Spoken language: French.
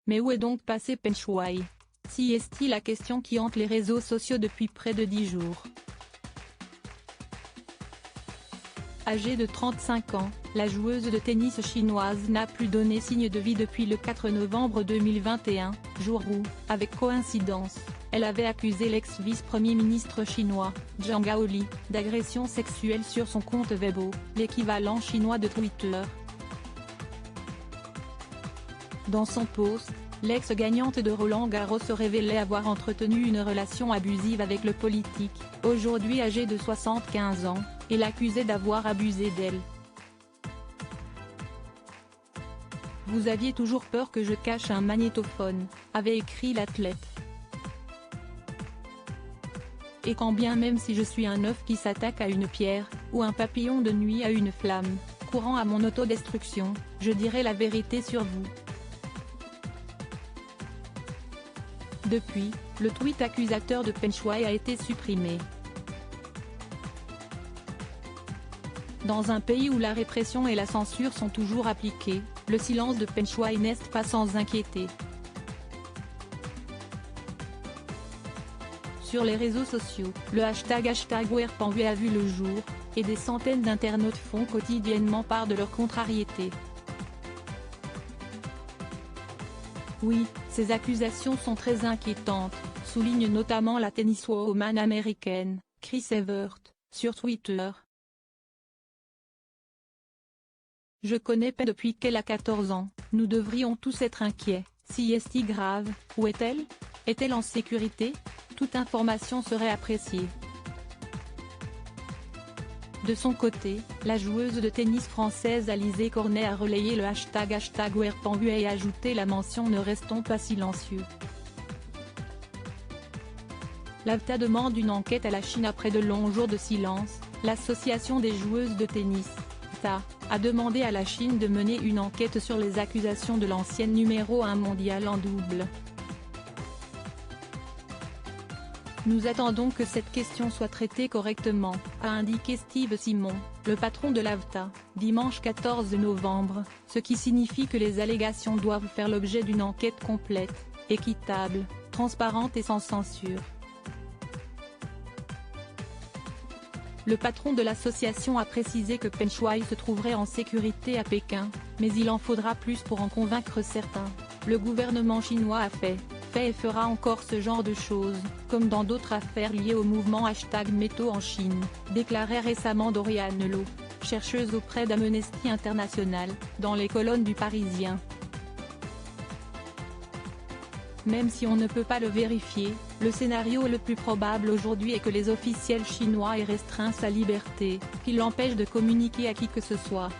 Mais où est donc passé Peng Shuai? Si est-il la question qui hante les réseaux sociaux depuis près de 10 jours. Âgée de 35 ans, la joueuse de tennis chinoise n'a plus donné signe de vie depuis le 4 novembre 2021, jour où, avec coïncidence, elle avait accusé l'ex-vice-premier ministre chinois, Zhang Gaoli, d'agression sexuelle sur son compte Weibo, l'équivalent chinois de Twitter. Dans son post, l'ex-gagnante de Roland-Garros se révélait avoir entretenu une relation abusive avec le politique, aujourd'hui âgé de 75 ans, et l'accusait d'avoir abusé d'elle. « Vous aviez toujours peur que je cache un magnétophone », avait écrit l'athlète. Et quand bien même si je suis un œuf qui s'attaque à une pierre, ou un papillon de nuit à une flamme, courant à mon autodestruction, je dirai la vérité sur vous. Depuis, le tweet accusateur de Peng Shuai a été supprimé. Dans un pays où la répression et la censure sont toujours appliquées, le silence de Peng Shuai n'est pas sans inquiéter. Sur les réseaux sociaux, le hashtag #WeRePengWe a vu le jour, et des centaines d'internautes font quotidiennement part de leur contrariété. Oui, ces accusations sont très inquiétantes, souligne notamment la tenniswoman américaine, Chris Evert, sur Twitter. Je connais Peng depuis qu'elle a 14 ans, nous devrions tous être inquiets. Si est-il grave, où est-elle? Est-elle en sécurité? Toute information serait appréciée. De son côté, la joueuse de tennis française Alizé Cornet a relayé le hashtag #WeRePengWe et ajouté la mention « Ne restons pas silencieux ». L'AVTA demande une enquête à la Chine après de longs jours de silence. L'association des joueuses de tennis, AVTA, a demandé à la Chine de mener une enquête sur les accusations de l'ancienne numéro 1 mondiale en double. Nous attendons que cette question soit traitée correctement, a indiqué Steve Simon, le patron de l'AVTA, dimanche 14 novembre, ce qui signifie que les allégations doivent faire l'objet d'une enquête complète, équitable, transparente et sans censure. Le patron de l'association a précisé que Peng Shuai se trouverait en sécurité à Pékin, mais il en faudra plus pour en convaincre certains. Le gouvernement chinois a fait et fera encore ce genre de choses, comme dans d'autres affaires liées au mouvement #Métaux en Chine, déclarait récemment Doriane Loh, chercheuse auprès d'Amnesty International, dans les colonnes du Parisien. Même si on ne peut pas le vérifier, le scénario le plus probable aujourd'hui est que les officiels chinois aient restreint sa liberté, qui l'empêche de communiquer à qui que ce soit.